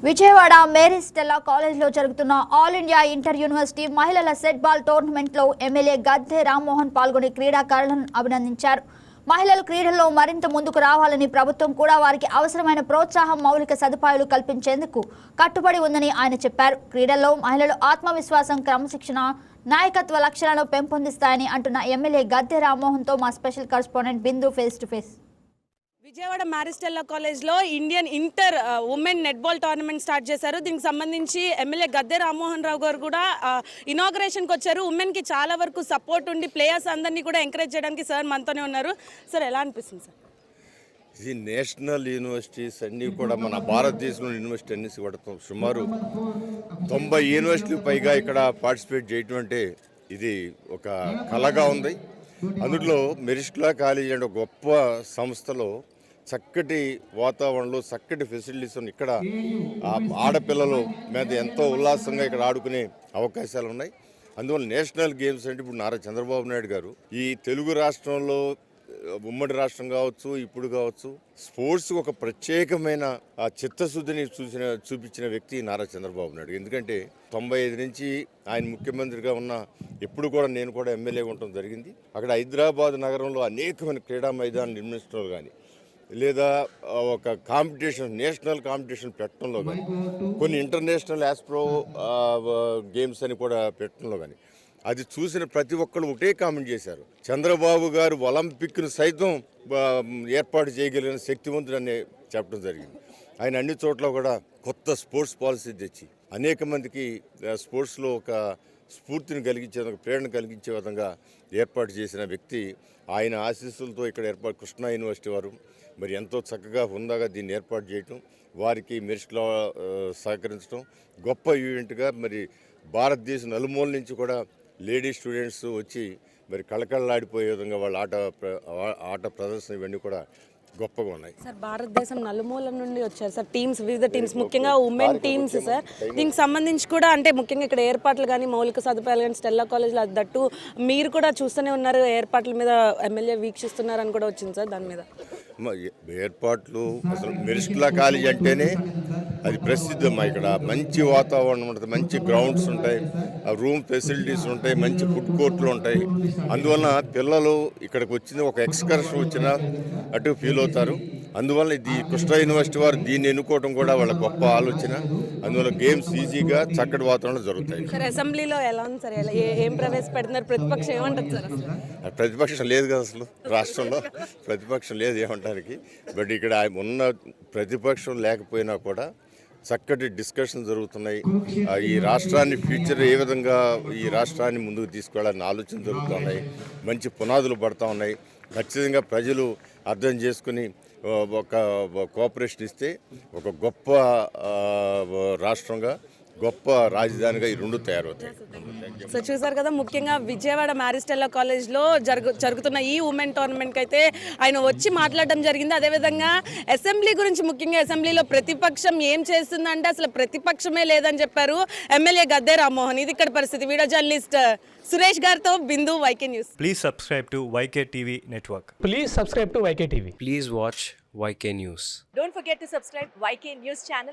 Vijayawada Mary Stella కాలేజ్లో జరుగుతున్న all India inter university మహిళల సెట్ బాల్ టోర్నమెంట్లో ఎమ్మెల్యే గద్దె రామ్మోహన్ పాల్గొని క్రీడాకారులను అభినందించారు. మహిళలు క్రీడల్లో మరింత ముందుకు రావాలని ప్రభుత్వం కూడా వారికి అవసరమైన ప్రోత్సాహం, మౌలిక సదుపాయాలు కల్పించేందుకు కట్టుబడి ఉందని ఆయన చెప్పారు. క్రీడల్లో మహిళలు ఆత్మవిశ్వాసం, క్రమశిక్షణ, నాయకత్వ లక్షణాలను పెంపొందిస్తాయని అంటున్న ఎమ్మెల్యే గద్దె రామ్మోహన్తో మా special correspondent Bindu face to face. Vijayawada Mary Stella కాలేజ్లో Indian inter women netball tournament start చేశారు. దీనికి సంబంధించి ఎమ్మెల్యే గద్దె రామ్మోహన్ రావు గారు కూడా ఇనాగ్రేషన్కి వచ్చారు. ఉమెన్కి చాలా వరకు సపోర్ట్ ఉండి ప్లేయర్స్ అందరినీ కూడా ఎంకరేజ్ చేయడానికి సార్ మనతోనే ఉన్నారు. సార్, ఎలా అనిపిస్తుంది సార్? ఇది నేషనల్ యూనివర్సిటీస్ అన్నీ కూడా మన భారతదేశంలో యూనివర్సిటీ అన్ని కూడా సుమారు 90 యూనివర్సిటీలు పైగా ఇక్కడ పార్టిసిపేట్ చేయటం అంటే ఇది ఒక కళగా ఉంది. అందులో మెరిస్ట్లా కాలేజ్ అంటే గొప్ప సంస్థలో చక్కటి వాతావరణంలో చక్కటి ఫెసిలిటీస్ ఉన్నాయి. ఇక్కడ ఆడపిల్లలు మీద ఎంతో ఉల్లాసంగా ఇక్కడ ఆడుకునే అవకాశాలు ఉన్నాయి. అందువల్ల నేషనల్ గేమ్స్ అంటే ఇప్పుడు నారా చంద్రబాబు నాయుడు గారు ఈ తెలుగు రాష్ట్రంలో, ఉమ్మడి రాష్ట్రం కావచ్చు, ఇప్పుడు కావచ్చు, స్పోర్ట్స్ ఒక ప్రత్యేకమైన చిత్తశుద్ధిని చూపించిన వ్యక్తి నారా చంద్రబాబు నాయుడు. ఎందుకంటే 95 నుంచి ఆయన ముఖ్యమంత్రిగా ఉన్న ఎప్పుడు కూడా నేను కూడా ఎమ్మెల్యే ఉండటం జరిగింది. అక్కడ హైదరాబాద్ నగరంలో అనేకమైన క్రీడా మైదానం నిర్మించడంలో కానీ, లేదా ఒక కాంపిటీషన్, నేషనల్ కాంపిటీషన్ పెట్టడంలో కానీ, కొన్ని ఇంటర్నేషనల్ ఆస్ప్రో గేమ్స్ అని కూడా పెట్టడంలో కానీ, అది చూసిన ప్రతి ఒక్కరు ఒకటే కామెంట్ చేశారు, చంద్రబాబు గారు ఒలింపిక్ను సైతం ఏర్పాటు చేయగలిగిన శక్తివంతుడని చెప్పడం జరిగింది. ఆయన అన్ని చోట్ల కూడా కొత్త స్పోర్ట్స్ పాలసీ తెచ్చి అనేక మందికి స్పోర్ట్స్లో ఒక స్ఫూర్తిని కలిగించే, ప్రేరణ కలిగించే విధంగా ఏర్పాటు చేసిన వ్యక్తి. ఆయన ఆశీస్సులతో ఇక్కడ కృష్ణా యూనివర్సిటీ వారు మరి ఎంతో చక్కగా హుందాగా దీన్ని ఏర్పాటు చేయటం, వారికి మెరిట్లో సహకరించడం గొప్ప ఈవెంట్గా మరి భారతదేశం నలుమూల నుంచి కూడా లేడీ స్టూడెంట్స్ వచ్చి మరి కళకళలాడిపోయే విధంగా వాళ్ళ ఆట ప్రదర్శన ఇవన్నీ కూడా గొప్పగా ఉన్నాయి. సార్, భారతదేశం నలుమూల నుండి వచ్చారు సార్ టీమ్స్, వివిధ టీమ్స్, ముఖ్యంగా ఉమెన్ టీమ్స్. సార్, దీనికి సంబంధించి కూడా అంటే ముఖ్యంగా ఇక్కడ ఏర్పాట్లు కానీ, మౌలిక సదుపాయాలు కానీ, స్టెల్లా కాలేజ్లో దట్టు మీరు కూడా చూస్తూనే ఉన్నారు, ఏర్పాట్ల మీద ఎమ్మెల్యే వీక్షిస్తున్నారని కూడా వచ్చింది సార్. దాని మీద ఏర్పాట్లు, అసలు మెరిస్ట్లా కాలేజ్ అంటేనే అది ప్రసిద్ధం. ఇక్కడ మంచి వాతావరణం ఉంటుంది, మంచి గ్రౌండ్స్ ఉంటాయి, రూమ్ ఫెసిలిటీస్ ఉంటాయి, మంచి ఫుడ్ కోర్ట్లు ఉంటాయి. అందువలన పిల్లలు ఇక్కడికి వచ్చిన ఒక ఎక్స్కర్షన్ వచ్చినా అటు ఫీల్ అవుతారు. అందువల్ల ఇది కృష్ణా యూనివర్సిటీ వారు దీన్ని ఎన్నుకోవడం కూడా వాళ్ళ గొప్ప ఆలోచన. అందువల్ల గేమ్స్ ఈజీగా చక్కటి వాతావరణంలో జరుగుతాయి. సార్, అసెంబ్లీలో ఎలా ఉంది సార్? ఏం ప్రవేశపెడుతున్నారు? ప్రతిపక్షం ఏమంటుంది సార్? ప్రతిపక్షం లేదు కదా, అసలు రాష్ట్రంలో ప్రతిపక్షం లేదు ఏమంటానికి. బట్ ఇక్కడ ఉన్న ప్రతిపక్షం లేకపోయినా కూడా చక్కటి డిస్కషన్ జరుగుతున్నాయి. ఈ రాష్ట్రాన్ని ఫ్యూచర్ ఏ విధంగా ఈ రాష్ట్రాన్ని ముందుకు తీసుకెళ్ళాలని ఆలోచన జరుగుతున్నాయి. మంచి పునాదులు పడుతూ ఉన్నాయి. ఖచ్చితంగా ప్రజలు అర్థం చేసుకుని ఒక కోఆపరేషన్ ఇస్తే ఒక గొప్ప రాష్ట్రంగా, గొప్ప రాజధానిగా ఈ రెండు తయారవుతాయి. సో చూసారు కదా, ముఖ్యంగా విజయవాడ మేరీ స్టెల్లా కాలేజ్లో జరుగుతున్న ఈ ఉమెన్ టోర్నమెంట్కి అయితే ఆయన వచ్చి మాట్లాడడం జరిగింది. అదేవిధంగా అసెంబ్లీ గురించి, ముఖ్యంగా అసెంబ్లీలో ప్రతిపక్షం ఏం చేస్తుందంటే అసలు ప్రతిపక్షమే లేదని చెప్పారు ఎమ్మెల్యే గద్దె రామ్మోహన్. ఇది ఇక్కడ పరిస్థితి. వీడియో జర్నలిస్ట్ సురేష్ గారితో Bindu, YK news. Please subscribe to YK TV network. Please subscribe to YK TV. Please watch YK News. Don't forget to subscribe YK News channel.